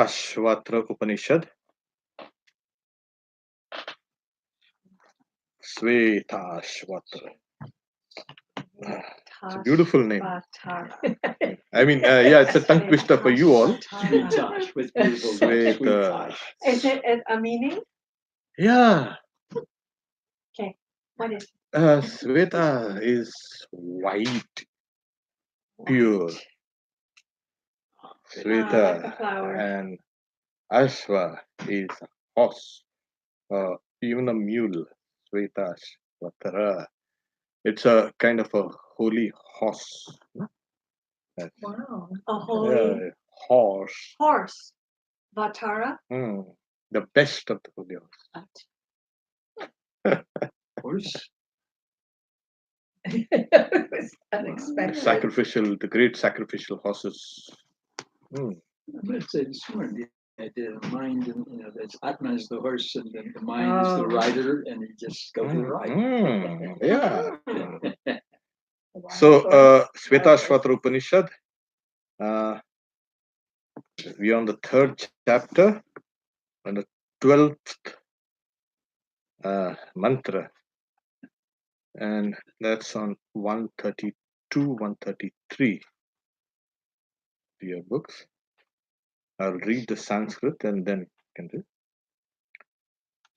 Ashvatra Upanishad, Svetashvatra. It's a beautiful name. I mean, yeah, it's a tongue twister for you all. Sweetosh was beautiful. Sweta. Is it a meaning? Yeah, Okay. What is Sveta is white, pure. like Sveta the flower. and Ashva is horse, even a mule. Svetashvatra. It's a kind of a holy horse. Yes. Wow. A holy Horse. horse. Vatara. The best of the holy horse. Horse. It was unexpected. Sacrificial, the great sacrificial horses. It's smart. The idea of mind, and that's Atma is the horse, and then the mind is the rider, and you just go for the ride. Yeah. Wow. So, Svetashvatra Upanishad, we are on the third chapter, on the 12th mantra, and that's on 132, 133 to your books. I'll read the Sanskrit and then can do.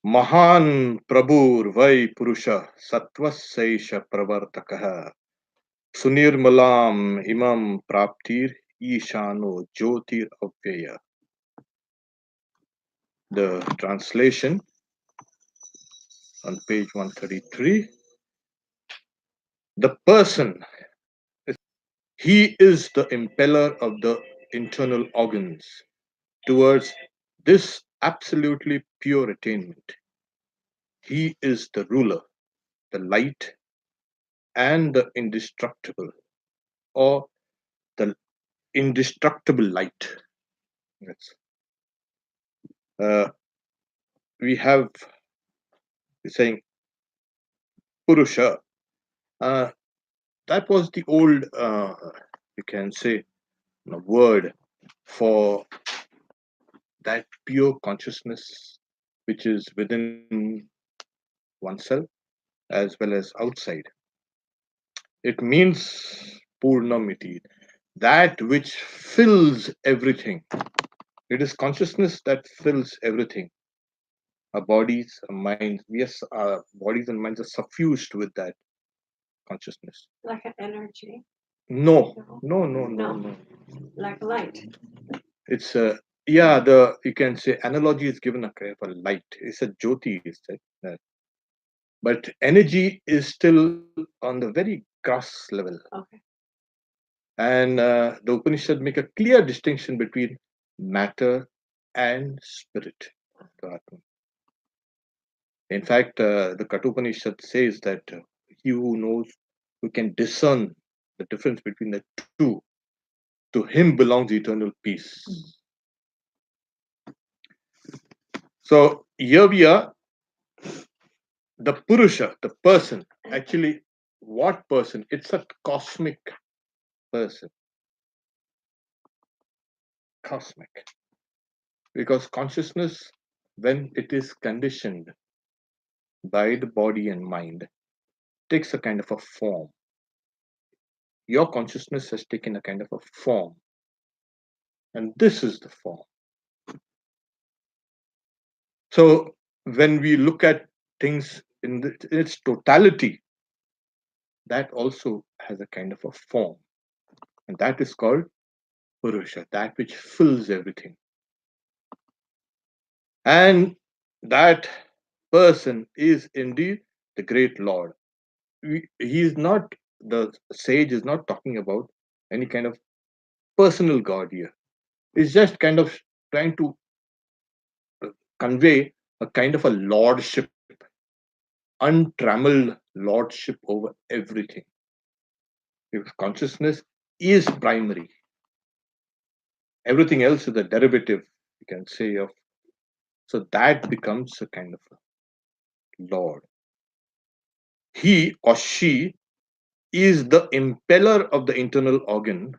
Mahan Prabhur Vai Purusha Sattvasaisha Pravartakaha Sunirmalam Imam Praptir Ishano Jyotir Avyaya. The translation on page 133. The person, he is the impeller of the internal organs towards this absolutely pure attainment. He is the ruler, the light, and the indestructible, or the indestructible light. Yes. We have saying Purusha. That was the old, you can say, word for that pure consciousness which is within oneself as well as outside. It means Purnamiti, that which fills everything. It is consciousness that fills everything. Our bodies, our minds, yes, our bodies and minds are suffused with that consciousness. Like an energy. No. Like light. It's a the you can say analogy is given a kind of a light. It's a jyoti, is that. But energy is still on the very gross level. Okay. And the Upanishad make a clear distinction between matter and spirit. In fact, the Kathopanishad says that he who knows, who can discern the difference between the two, to him belongs eternal peace. So here we are, the Purusha, the person. Actually, what person? It's a cosmic person. Cosmic. Because consciousness, when it is conditioned by the body and mind, takes a kind of a form. Your consciousness has taken a kind of a form. And this is the form. So when we look at things in its totality, that also has a kind of a form. And that is called Purusha, that which fills everything. And that person is indeed the great Lord. He is not, the sage is not talking about any kind of personal God here. He's just kind of trying to convey a kind of a lordship, untrammeled lordship over everything. Because consciousness is primary. Everything else is a derivative, you can say, of. So that becomes a kind of a Lord. He or she is the impeller of the internal organ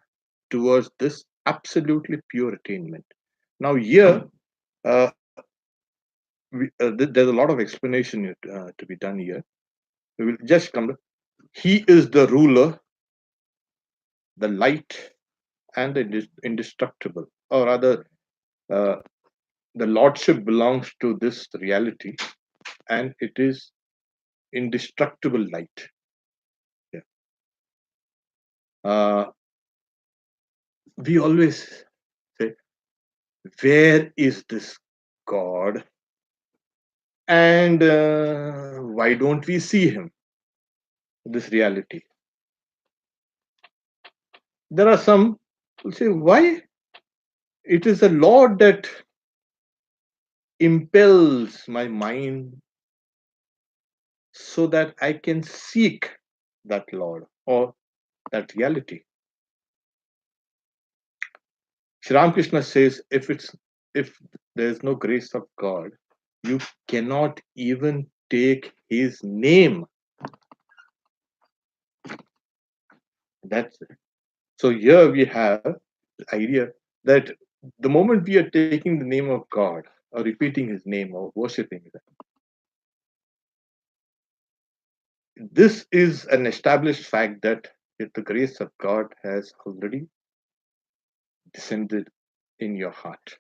towards this absolutely pure attainment. Now here, uh, there's a lot of explanation to be done here. We will just come. He is the ruler, the light, and the indestructible, or rather, uh, the lordship belongs to this reality, and it is indestructible light. Yeah. We always say, where is this God? And why don't we see him? This reality. There are some who say, why? It is the Lord that impels my mind so that I can seek that Lord or that reality. Sri Ramakrishna says, if there is no grace of God, you cannot even take his name. That's it. So here we have the idea that the moment we are taking the name of God or repeating his name or worshipping him, this is an established fact that if the grace of God has already descended in your heart.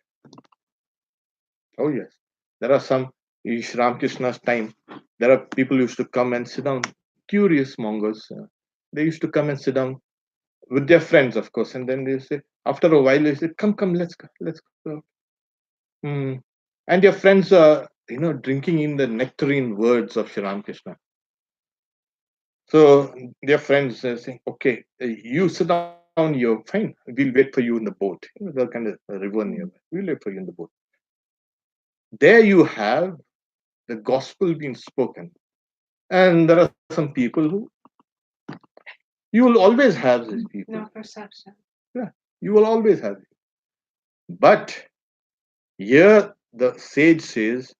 Oh yes, there are some in Sri Ramakrishna's time. There are people who used to come and sit down, curious mongers. They used to come and sit down with their friends, of course, and then they say, after a while, they say, "Come, let's go." Hmm. And your friends are, drinking in the nectarine words of Sri Ramakrishna. So their friends are saying, "Okay, you sit down, you're fine. We'll wait for you in the boat." There's kind of a river nearby. We'll wait for you in the boat. There you have the gospel being spoken. And there are some people who you will always have these people. No perception. Yeah, you will always have it. But here the sage says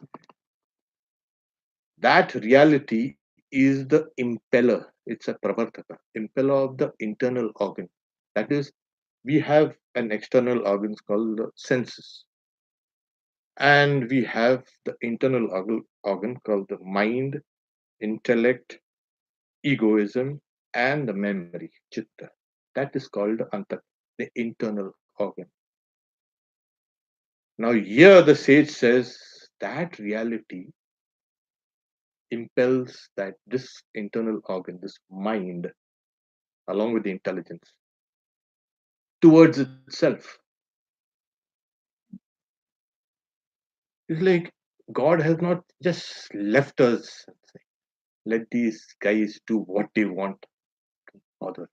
that reality is the impeller. It's a pravartaka, impeller of the internal organ. That is, we have an external organs called the senses, and we have the internal organ called the mind, intellect, egoism, and the memory, chitta. That is called antak, the internal organ. Now, here the sage says that reality impels that this internal organ, this mind, along with the intelligence, towards itself. It's like God has not just left us, let these guys do what they want.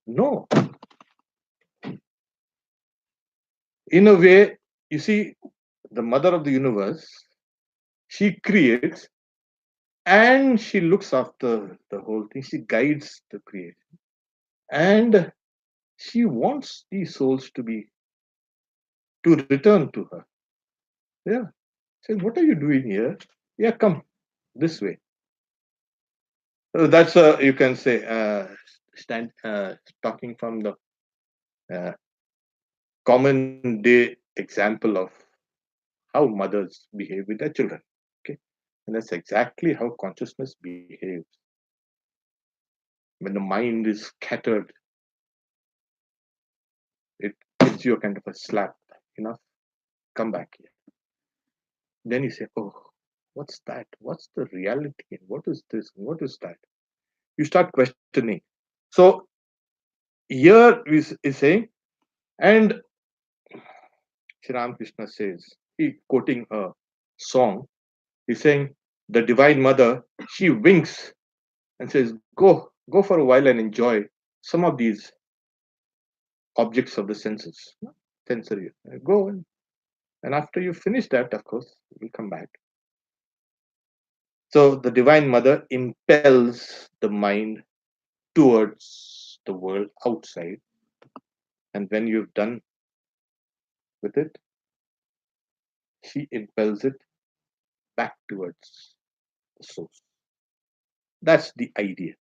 No. In a way, you see, the mother of the universe, she creates and she looks after the whole thing. She guides the creation. And she wants these souls to return to her. Yeah. Says, what are you doing here? Yeah, come this way. So that's you can say talking from the uh, common day example of how mothers behave with their children. Okay, and that's exactly how consciousness behaves when the mind is scattered. It gives you a kind of a slap. Enough, come back here. Then you say, oh, what's that? What's the reality? And what is this? And what is that? You start questioning. So here is saying, and Sri Ramakrishna says, he quoting a song, he's saying, the Divine Mother, she winks and says, go for a while and enjoy some of these objects of the senses, sensory. Go and after you finish that, of course, you'll come back. So the Divine Mother impels the mind towards the world outside. And when you've done with it, she impels it back towards the source. That's the idea.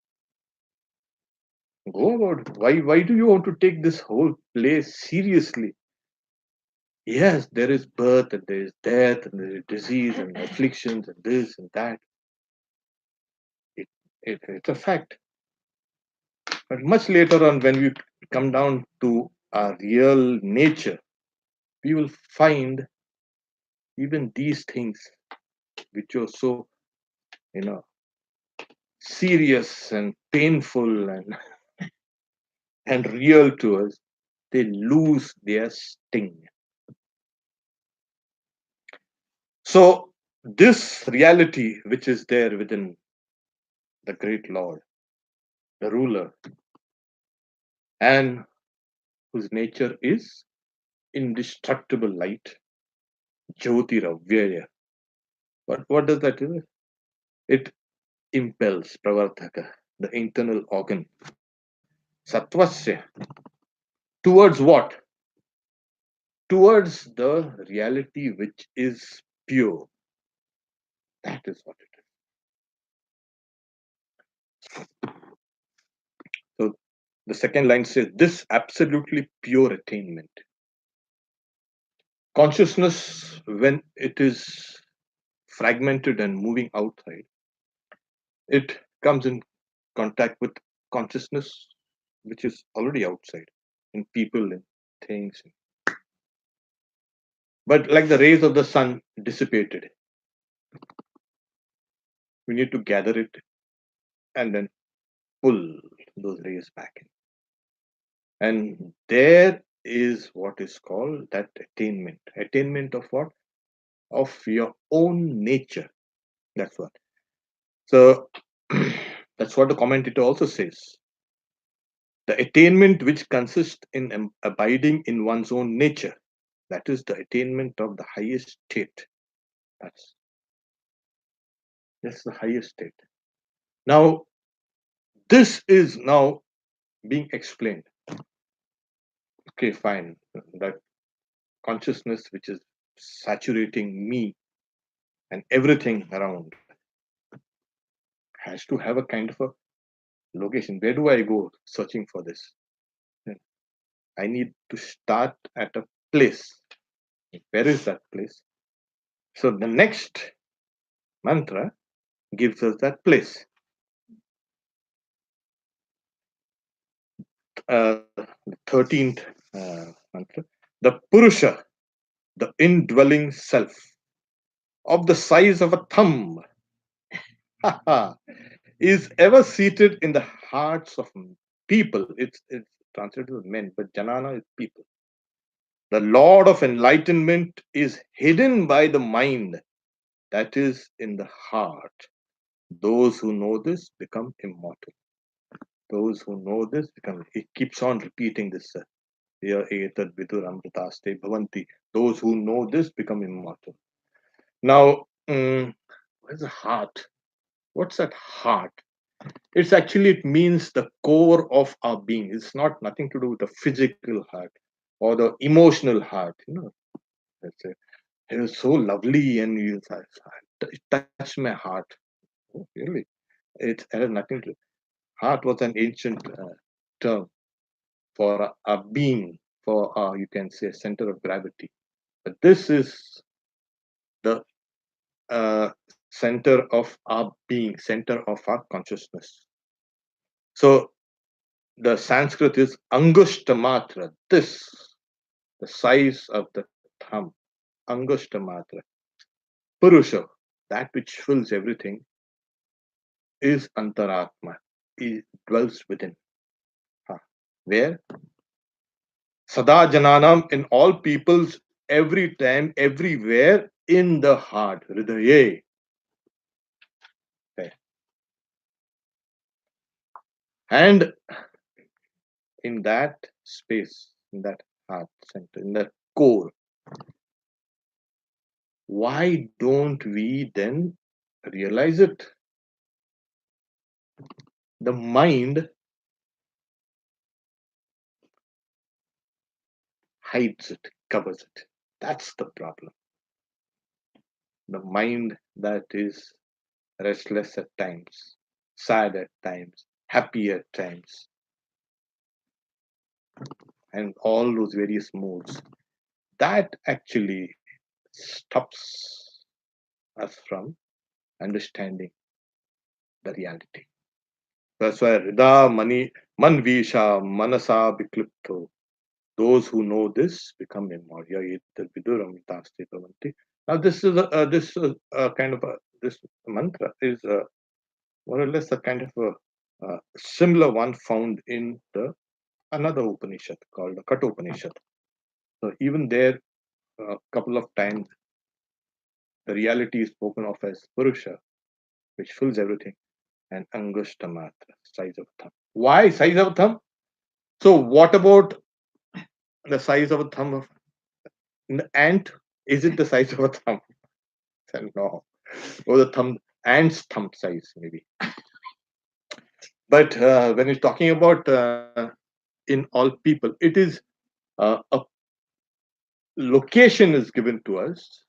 Go about it. Why do you want to take this whole play seriously? Yes, there is birth and there is death and there is disease and afflictions and this and that. It, it's a fact. But much later on, when we come down to our real nature, we will find even these things which are so, you know, serious and painful and real to us, they lose their sting. So, this reality which is there within the great Lord, the ruler, and whose nature is indestructible light, Jyotiravyaya. What does that do? It impels Pravartaka, the internal organ, Sattvasya, towards what? Towards the reality which is pure. That is what it is. So the second line says this absolutely pure attainment. Consciousness, when it is fragmented and moving outside, it comes in contact with consciousness which is already outside in people and things. But like the rays of the sun dissipated, we need to gather it and then pull those rays back in. And there is what is called that attainment. Attainment of what? Of your own nature. That's what. So that's what the commentator also says. The attainment which consists in abiding in one's own nature. That is the attainment of the highest state. That's the highest state. Now, this is now being explained. Okay, fine. That consciousness which is saturating me and everything around has to have a kind of a location. Where do I go searching for this? I need to start at a place. Where is that place? So the next mantra gives us that place. The 13th mantra. The Purusha, the indwelling self, of the size of a thumb, is ever seated in the hearts of people. It's translated as men, but Janana is people. The Lord of enlightenment is hidden by the mind that is in the heart. Those who know this become immortal. Those who know this become. He keeps on repeating this. Etad vidur amritaste bhavanti. Those who know this become immortal. Now, where's the heart? What's that heart? It's actually, it means the core of our being. It's not nothing to do with the physical heart or the emotional heart. Let's say it was so lovely and it touched my heart. Oh, really? It had nothing to. Heart was an ancient term for a being, for you can say, center of gravity. But this is the center of our being, center of our consciousness. So the Sanskrit is Angustamatra, this, the size of the thumb, Angustamatra. Purusha, that which fills everything, is Antaratma. It dwells within. Where? Sada Jananam, in all peoples, every time, everywhere, in the heart. Hridaye. There. And in that space, in that heart center, in that core, why don't we then realize it? The mind hides it, covers it. That's the problem. The mind that is restless at times, sad at times, happy at times, and all those various moods. that actually stops us from understanding the reality. That's why Rida Mani Manvisha Manasa Biklipto. Those who know this become immortal. Viduram Taste Bhavanti. Now, this kind of this mantra is more or less a kind of a similar one found in the another Upanishad called the Kathopanishad. So even there, a couple of times, the reality is spoken of as Purusha, which fills everything, and Angushtamatra, size of thumb. Why size of thumb? So what about the size of a thumb of an ant? Is it the size of a thumb? No. Or the thumb, ant's thumb size, maybe. But when you're talking about in all people, it is a location is given to us.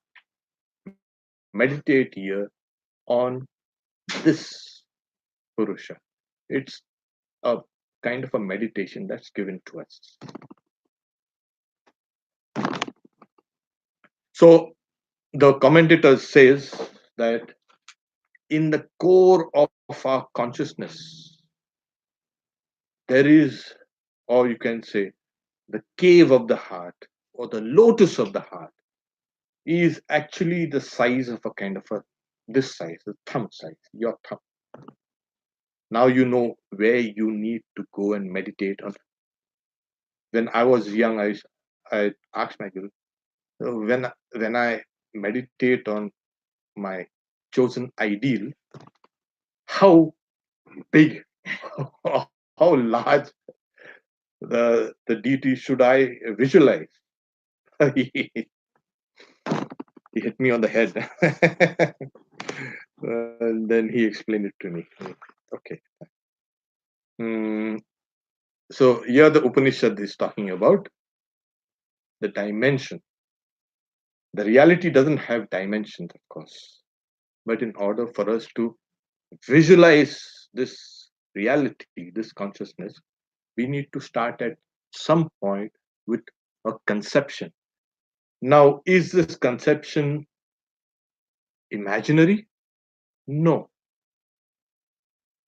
Meditate here on this Purusha. It's a kind of a meditation that's given to us. So the commentator says that in the core of our consciousness, there is, or you can say, the cave of the heart or the lotus of the heart is actually the size of a kind of a this size, the thumb size, your thumb. Now you know where you need to go and meditate on. When I was young, I asked my guru, when I meditate on my chosen ideal, how big, how large the deity should I visualize? he, he hit me on the head. And then he explained it to me. Okay. Mm, so here the Upanishad is talking about the dimension. The reality doesn't have dimensions, of course. But in order for us to visualize this reality, this consciousness, we need to start at some point with a conception. Now, is this conception imaginary? No,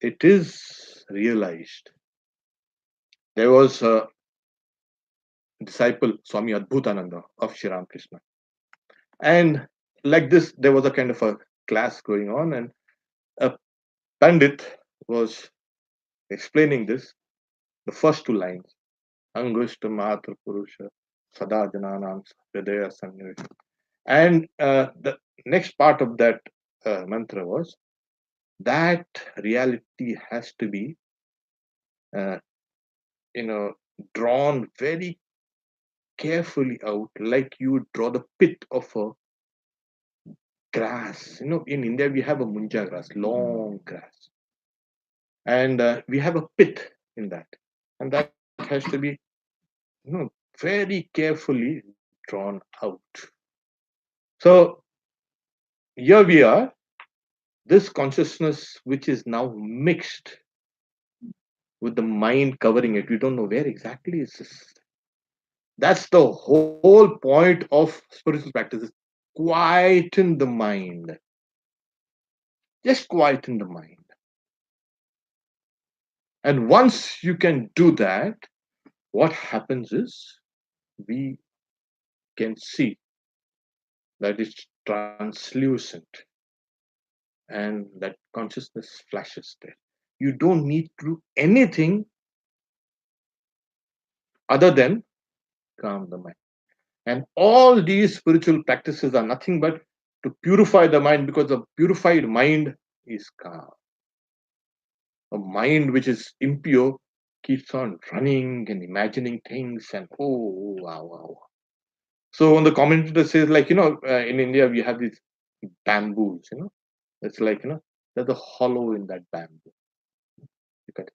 it is realized. There was a disciple, Swami Adbhutananda of Sri Ramakrishna. And like this, there was a kind of a class going on, and a Pandit was explaining this, the first two lines, Angushta Matra Purusha, Sada Jananam Hridaya Sannivesh. And the next part of that mantra was that reality has to be, uh, drawn very carefully out, like you draw the pit of a grass. In India, we have a munja grass, long grass, and we have a pit in that, and that has to be, very carefully drawn out. So here we are, this consciousness which is now mixed with the mind covering it. We don't know where exactly is this. That's the whole point of spiritual practices. Quieten the mind. Just quieten the mind. And once you can do that, what happens is we can see that it's translucent and that consciousness flashes there. You don't need to do anything other than calm the mind. And all these spiritual practices are nothing but to purify the mind, because a purified mind is calm. A mind which is impure keeps on running and imagining things, and oh, wow, wow. So when the commentator says, like, in India we have these bamboos, it's like, there's a hollow in that bamboo. You cut it.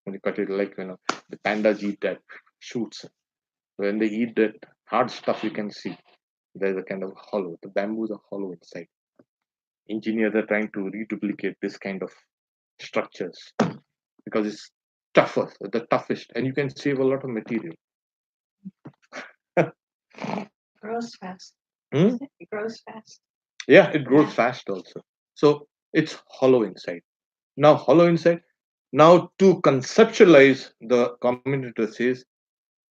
When you cut it, like, the pandas eat that shoots. When they eat that hard stuff, you can see there's a kind of hollow. The bamboos are hollow inside. Engineers are trying to reduplicate this kind of structures because it's tougher, the toughest, and you can save a lot of material. Grows fast. Hmm? It grows fast. Yeah, it grows Yeah. fast also. So it's hollow inside. Now, hollow inside. Now, to conceptualize, the commentator says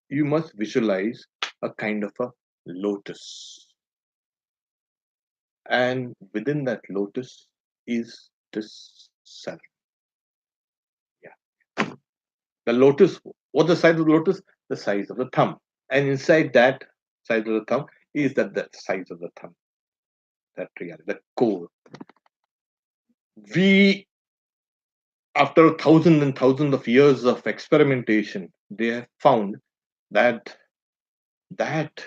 you must visualize a kind of a lotus, and within that lotus is this self. Yeah, the lotus. What the size of the lotus? The size of the thumb, and inside that size of the thumb is the size of the thumb. That reality, the core. We, after thousands and thousands of years of experimentation, they have found that that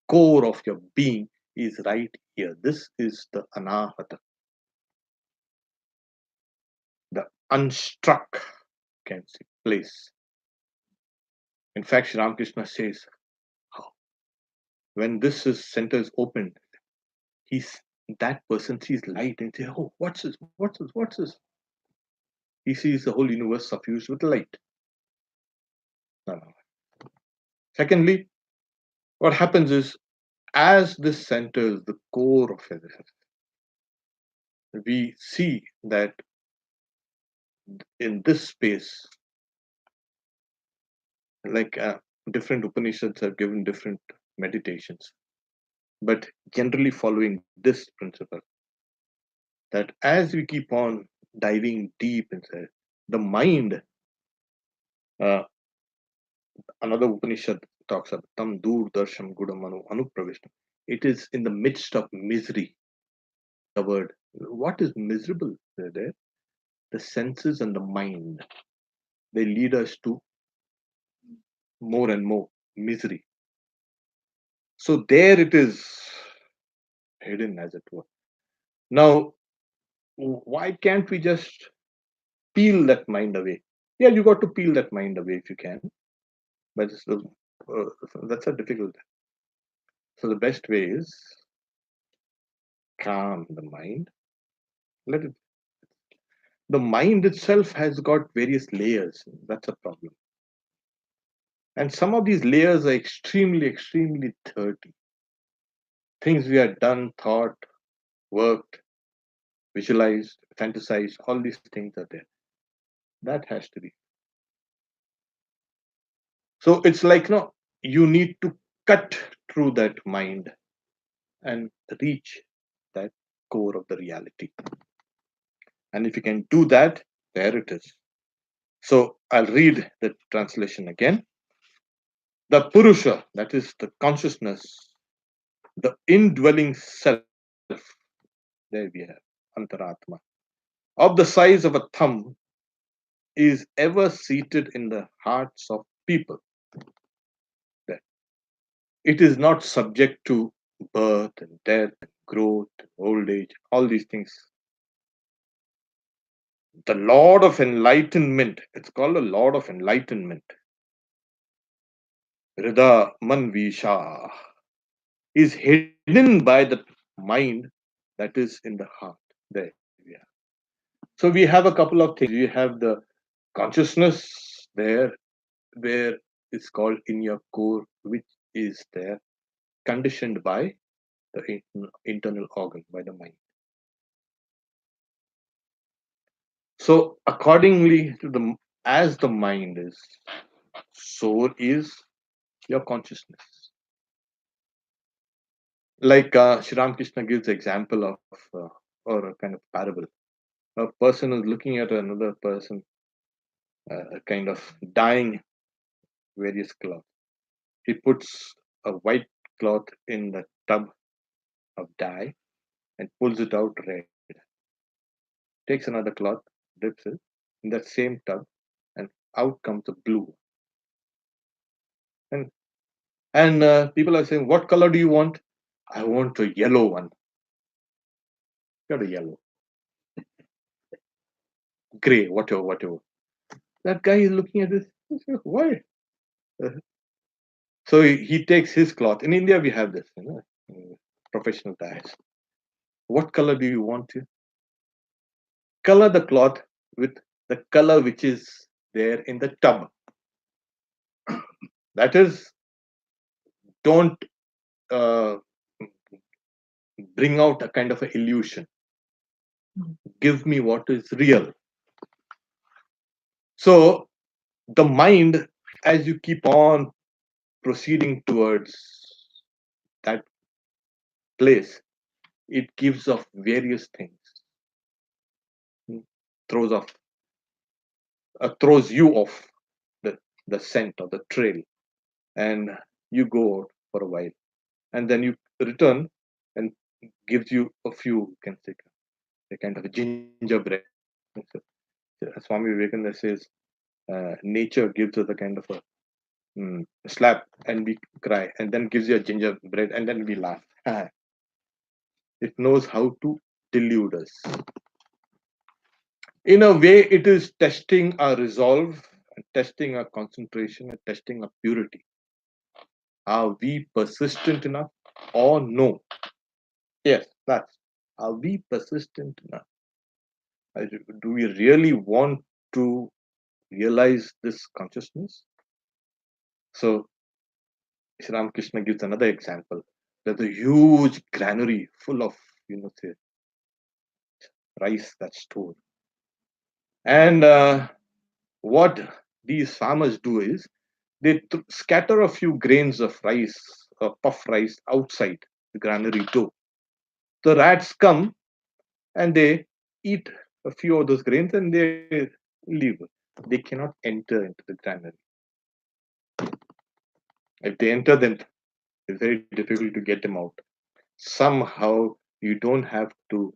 core of your being is right here. This is the anahata, the unstruck can see place. In fact, Sri Ramakrishna says, "Oh, when this is center is opened, he's that person sees light and says, oh, what's this? What's this? What's this? He sees the whole universe suffused with light. No, no. Secondly, what happens is, as this centers the core of everything, we see that in this space, like different Upanishads have given different meditations, but generally following this principle, that as we keep on diving deep inside the mind, uh, another Upanishad talks about tam dur darsham gudamanu anupravishtam. It is in the midst of misery. The word, what is miserable there? The senses and the mind, they lead us to more and more misery. So there it is, hidden as it were. Now, why can't we just peel that mind away? Yeah, you got to peel that mind away if you can, but that's a difficult. So the best way is calm the mind. Let it. The mind itself has got various layers. That's a problem, and some of these layers are extremely, extremely dirty. Things we have done, thought, worked, visualized, fantasized. All these things are there. That has to be. So it's like, no, you need to cut through that mind and reach that core of the reality. And if you can do that, there it is. So I'll read the translation again. The Purusha, that is the consciousness, the indwelling self, there we have Antaratma, of the size of a thumb, is ever seated in the hearts of people. There. It is not subject to birth and death, and growth, and old age, all these things. The Lord of Enlightenment, it's called a Lord of Enlightenment, Rida Manvisha, is hidden by the mind that is in the heart. There we are. So we have a couple of things. We have the consciousness there, where it's called in your core, which is there, conditioned by the internal organ, by the mind. So accordingly to the, as the mind is, so is your consciousness. Like Sri Ramakrishna gives example of, or a kind of parable. A person is looking at another person, kind of dyeing various cloth. He puts a white cloth in the tub of dye and pulls it out red. Takes another cloth, dips it in that same tub, and out comes the blue. And people are saying, "What color do you want?" I want a yellow one. Got a yellow, gray, whatever, whatever. That guy is looking at this. Why? Uh, So he takes his cloth. In India, we have this, professional dyes. What color do you want to color the cloth with the color which is there in the tub? That is don't uh, bring out a kind of an illusion. Give me what is real. So the mind, as you keep on proceeding towards that place, it gives off various things, mm, throws off, throws you off the scent or the trail, and you go out for a while, and then you return and gives you a few, you can say, a kind of a gingerbread. So, Swami Vivekananda says, nature gives us a kind of a slap and we cry, and then gives you a gingerbread and then we laugh. It knows how to delude us. In a way, it is testing our resolve, and testing our concentration, and testing our purity. Are we persistent enough or no? Yes, that's. Are we persistent enough? Do we really want to realize this consciousness? So, Sri Ramakrishna gives another example. There's a huge granary full of, say, rice that's stored. And what these farmers do is they scatter a few grains of rice, puff rice, outside the granary door. The rats come and they eat a few of those grains and they leave. They cannot enter into the granary. If they enter, then it's very difficult to get them out. Somehow you don't have to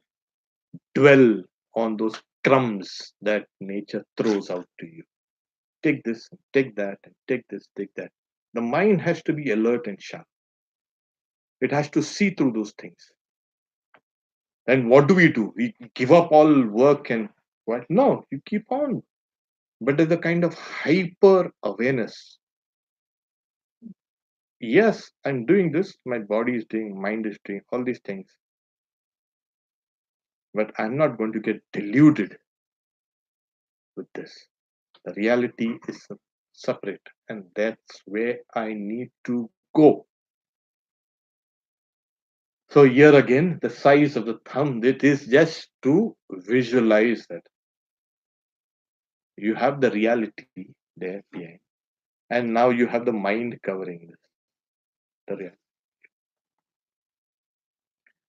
dwell on those crumbs that nature throws out to you. Take this, take that, and take this, take that. The mind has to be alert and sharp. It has to see through those things. And what do? We give up all work and what? No, you keep on. But there's a kind of hyper awareness. Yes, I'm doing this, my body is doing, mind is doing, all these things. But I'm not going to get deluded with this. The reality is separate, and that's where I need to go. So here again, the size of the thumb, it is just to visualize that. You have the reality there behind. And now you have the mind covering this. The real.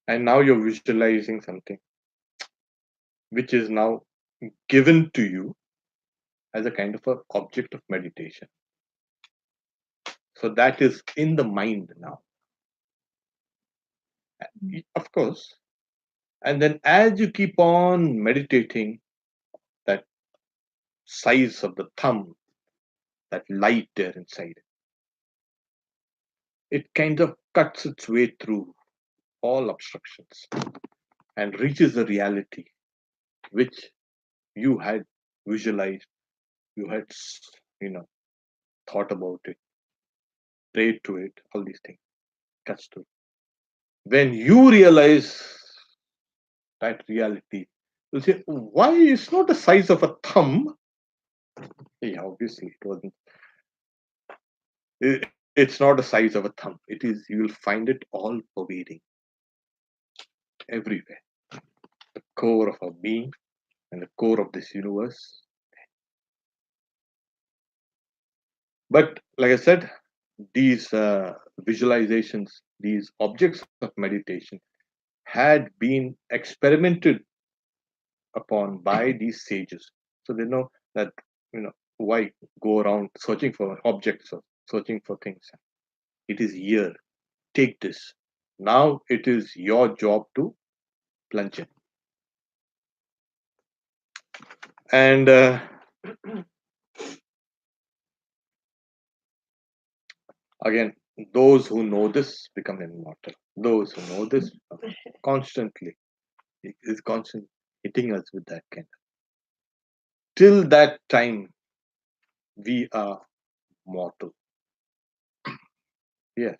And now you're visualizing something which is now given to you as a kind of an object of meditation. So that is in the mind now. Of course. And then as you keep on meditating, that size of the thumb, that light there inside, it kind of cuts its way through all obstructions and reaches the reality which you had visualized, you had, thought about it, prayed to it, all these things, cuts to it. When you realize that reality, you'll say, why it's not the size of a thumb? Yeah, obviously it wasn't. It's not the size of a thumb. It is, you will find it all pervading, everywhere. The core of our being and the core of this universe. But like I said, these visualizations, these objects of meditation had been experimented upon by these sages. So they know that, why go around searching for objects or searching for things. It is here. Take this. Now it is your job to plunge in. And again, those who know this become immortal. Those who know this constantly, it is constant hitting us with that kind. Till that time, we are mortal. Yes.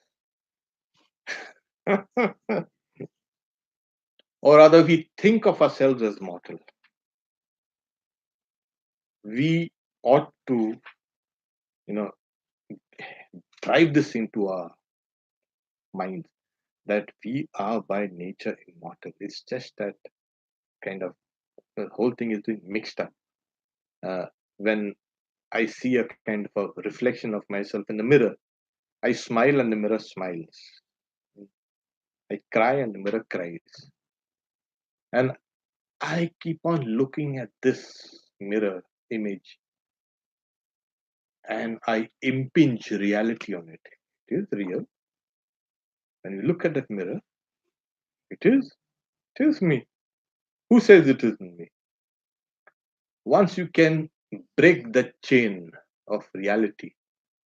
Or rather, we think of ourselves as mortal. We ought to, drive this into our minds, that we are by nature immortal. It's just that kind of the whole thing is being mixed up. Uh, when I see a kind of a reflection of myself in the mirror, I smile and the mirror smiles. I cry and the mirror cries. And I keep on looking at this mirror image and I impinge reality on it. It is real. When you look at that mirror, it is. It is me. Who says it isn't me? Once you can break the chain of reality,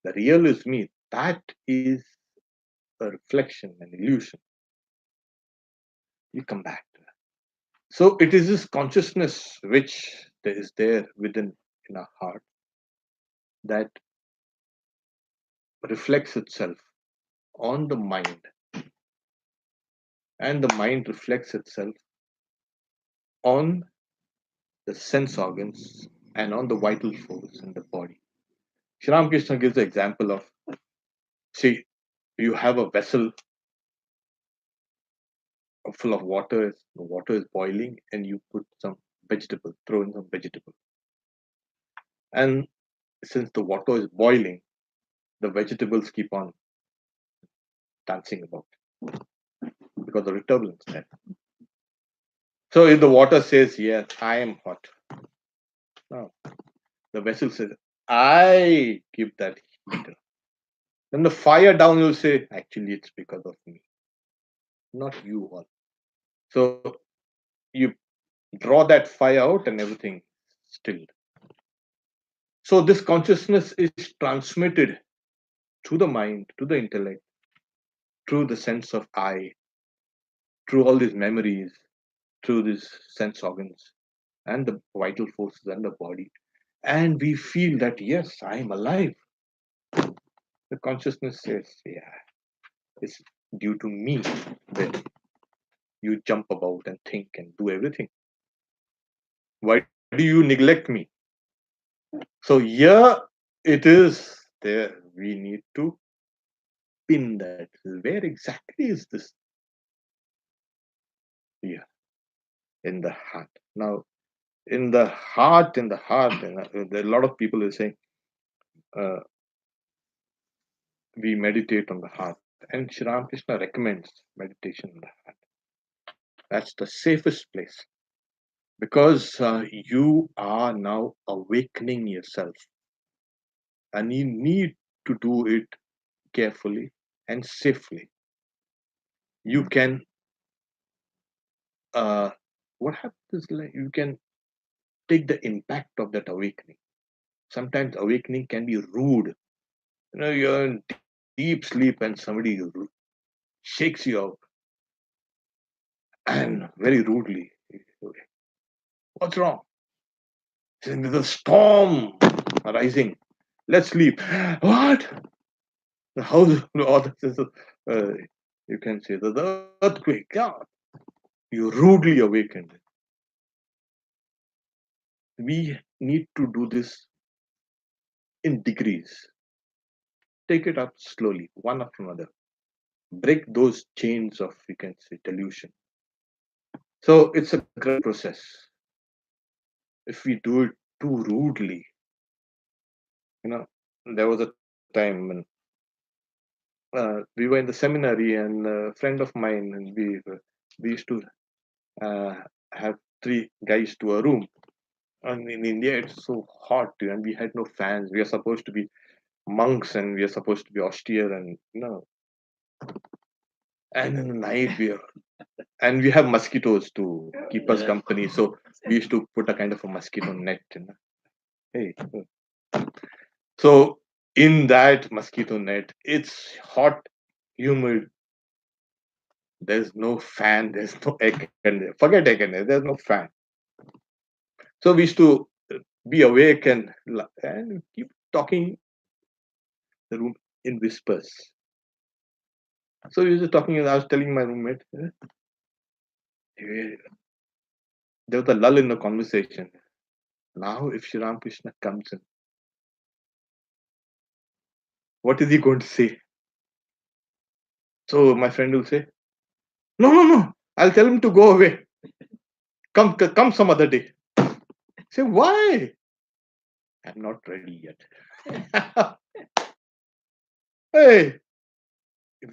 the real is me, that is a reflection, an illusion. You come back to that. So it is this consciousness which there is there within in our heart that reflects itself on the mind, and the mind reflects itself on the sense organs and on the vital force in the body. Sri Ramakrishna gives the example of, see, you have a vessel full of water, the water is boiling, and you put some vegetable, throw in some vegetable. And since the water is boiling, the vegetables keep on dancing about because of the turbulence there. So if the water says, yes, I am hot, no, the vessel says, I give that heat. Then the fire down will say, actually, it's because of me, not you all. So you draw that fire out and everything stilled. So this consciousness is transmitted to the mind, to the intellect, through the sense of I, through all these memories, through these sense organs and the vital forces and the body. And we feel that, yes, I am alive. The consciousness says, yeah, it's due to me that you jump about and think and do everything. Why do you neglect me? So here it is there. We need to pin that. Where exactly is this? Here, in the heart. Now, in the heart, and there are a lot of people are saying uh, we meditate on the heart. And Shri Ramakrishna recommends meditation on the heart. That's the safest place because you are now awakening yourself and you need to do it carefully and safely. You can, what happens is like you can take the impact of that awakening. Sometimes awakening can be rude. You're in deep sleep and somebody shakes you out and very rudely. What's wrong? There's a storm arising. Let's sleep. What? The house, or you can say the earthquake. Yeah, you rudely awakened. We need to do this in degrees. Take it up slowly, one after another. Break those chains of, you can say, delusion. So it's a great process. If we do it too rudely, there was a time when we were in the seminary, and a friend of mine, and we used to have three guys to a room. And in India, it's so hot, and we had no fans. We are supposed to be monks, and we are supposed to be austere, and and in the night and we have mosquitoes to keep us company. So we used to put a kind of a mosquito net. Hey, so in that mosquito net, it's hot, humid. There's no fan. There's no air conditioner. Forget air conditioner. There's no fan. So we used to be awake and keep talking the room in whispers. So we were talking, and I was telling my roommate, there was a lull in the conversation. Now, if Shri Ramakrishna comes in, what is he going to say? So my friend will say, "No, no, no. I'll tell him to go away. Come some other day." Say, "Why? I'm not ready yet." Hey,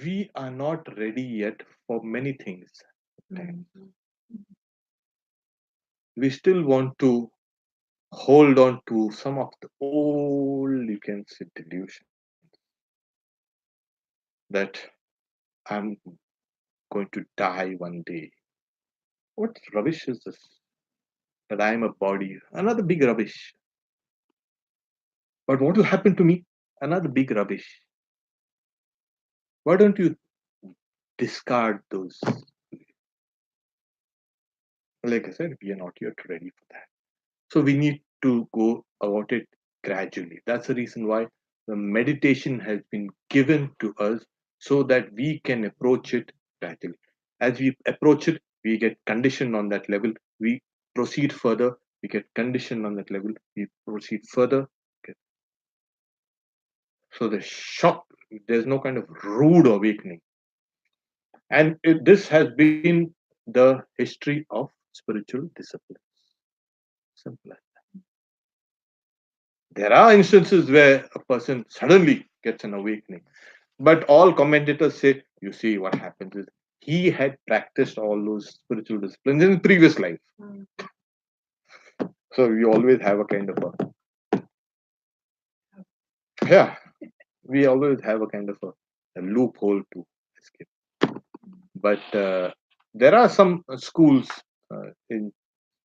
we are not ready yet for many things. Mm. We still want to hold on to some of the old, you can say, delusions that I'm going to die one day. What rubbish is this? That I am a body. Another big rubbish. But what will happen to me? Another big rubbish. Why don't you discard those? Like I said, we are not yet ready for that. So we need to go about it gradually. That's the reason why the meditation has been given to us so that we can approach it gradually. As we approach it, we get conditioned on that level. We proceed further. We get conditioned on that level. We proceed further. Okay. So the shock, there's no kind of rude awakening. And this has been the history of spiritual discipline. Simple. There are instances where a person suddenly gets an awakening, but all commentators say, you see, what happens is he had practiced all those spiritual disciplines in previous life. Mm. So we always have a kind of yeah, we always have a kind of a loophole to escape. But there are some schools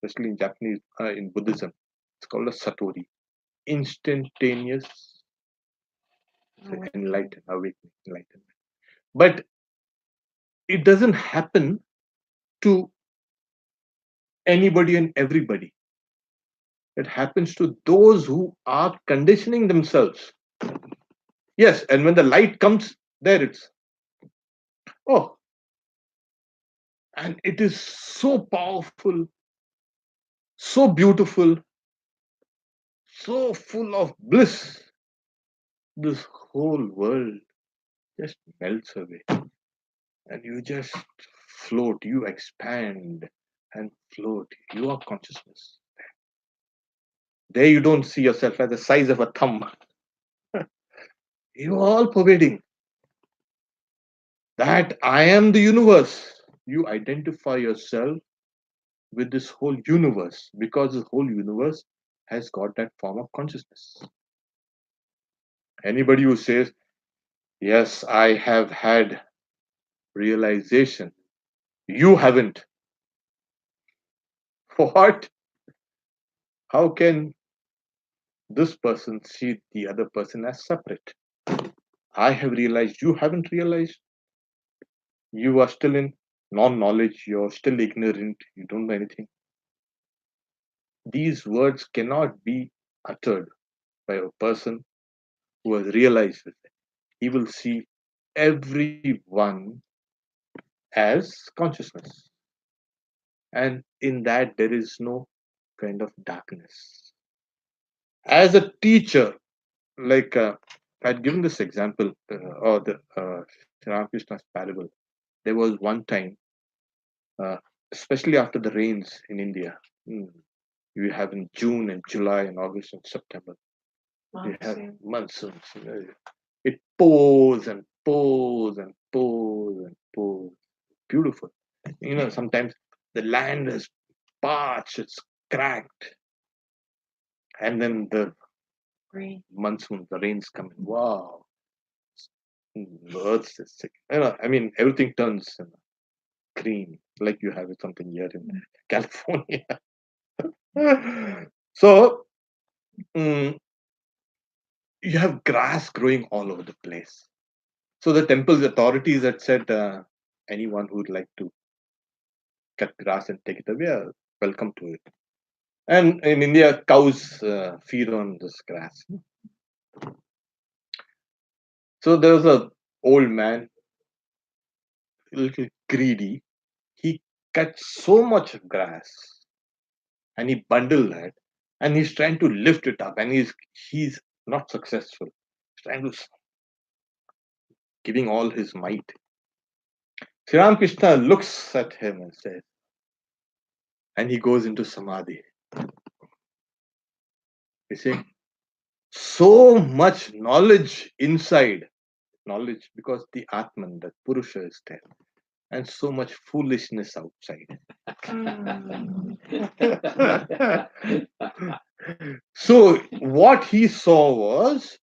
especially in Japanese, in Buddhism. It's called a satori, instantaneous awakening, enlightenment. But it doesn't happen to anybody and everybody. It happens to those who are conditioning themselves. Yes, and when the light comes, there it's, oh, and it is so powerful, so beautiful, so full of bliss. This whole world just melts away, and you just float, you expand and float. You are consciousness. There you don't see yourself as the size of a thumb. You are all pervading. That I am the universe. You identify yourself with this whole universe because the whole universe has got that form of consciousness. Anybody who says, yes, I have had realization, you haven't. What? How can this person see the other person as separate? I have realized, you haven't realized. You are still in non knowledge, you're still ignorant, you don't know anything. These words cannot be uttered by a person who has realized it. He will see everyone as consciousness. And in that, there is no kind of darkness. As a teacher, like I'd given this example, or the Sri Ramakrishna's parable. There was one time, uh, especially after the rains in India, you have in June and July and August and September, you have Monsoon. monsoons. It pours and pours and pours and pours. Beautiful. Sometimes the land is parched, it's cracked, and then the Green. monsoon, the rains come in. Wow. The earth is sick. I mean, everything turns green, like you have something here in California. So, mm, you have grass growing all over the place. So the temple's authorities had said, anyone who would like to cut grass and take it away, welcome to it. And in India, cows feed on this grass. So there was a old man, a little greedy. He cut so much grass and he bundled that, and he's trying to lift it up, and he's not successful. He's trying to giving all his might. Sri Ramakrishna looks at him and says, and he goes into samadhi. You see, so much knowledge inside, knowledge because the Atman, the Purusha is there, and so much foolishness outside. So, what he saw was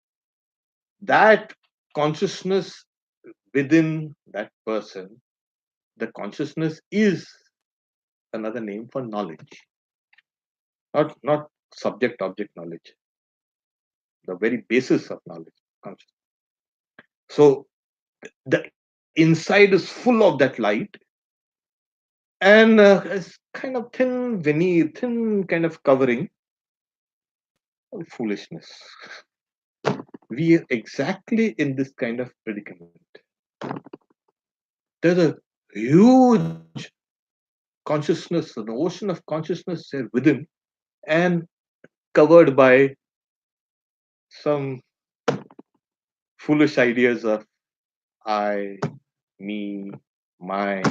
that consciousness within that person, the consciousness is another name for knowledge, not subject object knowledge, the very basis of knowledge, consciousness. So, the inside is full of that light, and it's kind of thin veneer, thin kind of covering of foolishness. We are exactly in this kind of predicament. There's a huge consciousness, an ocean of consciousness there within, and covered by some foolish ideas of I, me, my.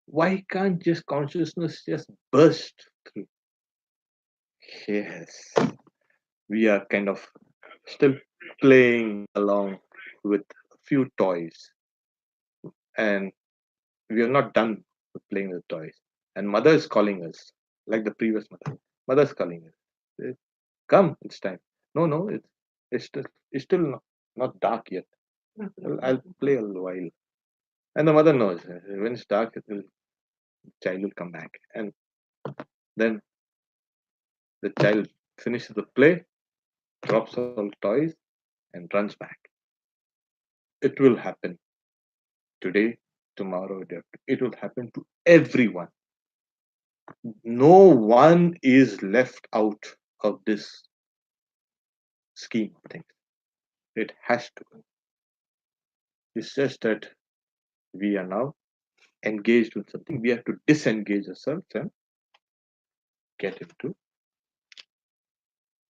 Why can't just consciousness just burst through? Yes, we are kind of still playing along with a few toys, and we are not done with playing with toys. And mother is calling us, like the previous mother. Mother's calling us. Come, it's time. No, no, it's still not dark yet. I'll play a while. And the mother knows when it's dark, child will come back. And then the child finishes the play, drops all toys, and runs back. It will happen today, tomorrow, day after. It will happen to everyone. No one is left out of this scheme of things. It has to. It's just that we are now engaged with something. We have to disengage ourselves and get into.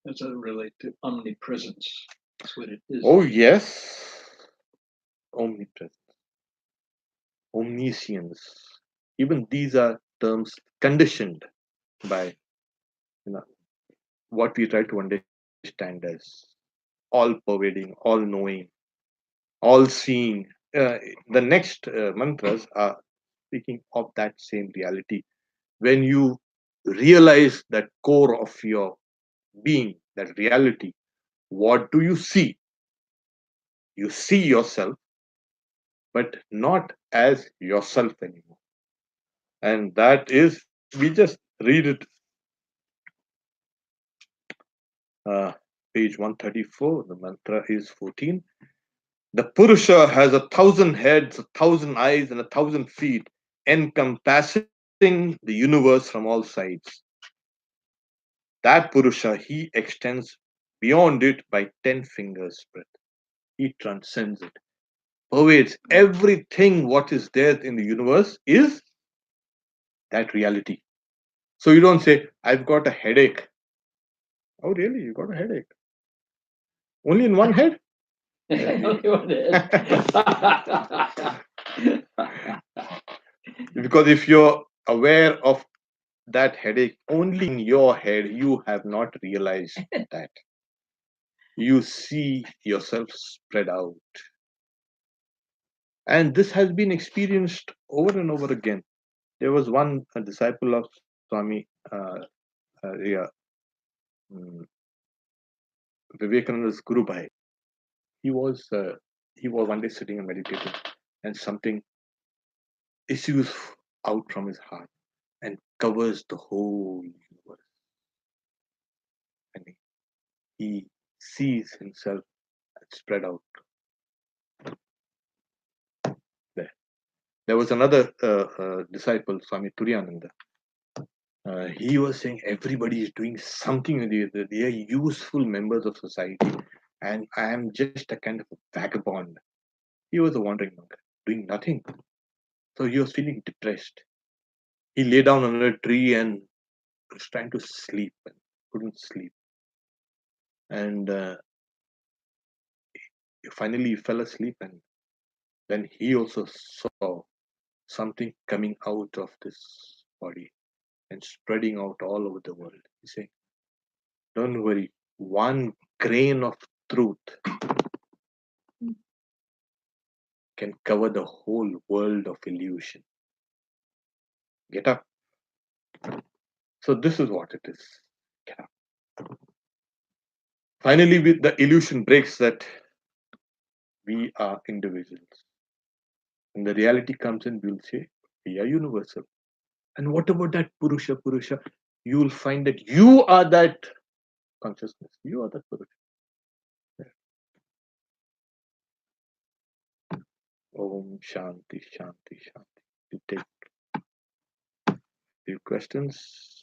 Does that relate to omnipresence? That's what it is. Oh, yes. Omnipresence, omniscience. Even these are terms conditioned by what we try to understand as all pervading, all knowing, all seeing. The next mantras are speaking of that same reality. When you realize that core of your being, that reality, what do you see? You see yourself, but not as yourself anymore. And that is, we just read it, uh, page 134, the mantra is 14. The Purusha has 1,000 heads, 1,000 eyes, and 1,000 feet, encompassing the universe from all sides. That Purusha, he extends beyond it by 10 fingers breadth. He transcends it, pervades everything what is there in the universe is that reality. So you don't say, I've got a headache. Oh, really? You got a headache? Only in one head? Because if you're aware of that headache only in your head, you have not realized that. You see yourself spread out. And this has been experienced over and over again. There was one disciple of Swami yeah, Vivekananda's Guru Bhai. He was one day sitting and meditating, and something issues out from his heart and covers the whole universe. And he sees himself spread out there. There was another disciple, Swami Turiyananda. He was saying everybody is doing something. They are useful members of society, and I am just a kind of a vagabond. He was a wandering monk, doing nothing. So he was feeling depressed. He lay down under a tree and was trying to sleep and couldn't sleep. And finally, he fell asleep and then he also saw something coming out of this body and spreading out all over the world. He's saying, don't worry, one grain of truth can cover the whole world of illusion. Get up. So this is what it is. Get up. Finally, the illusion breaks that we are individuals. And the reality comes in, we'll say, we are universal. And what about that Purusha, Purusha? You will find that you are that consciousness. You are that Purusha. Om Shanti, Shanti, Shanti. You take few questions.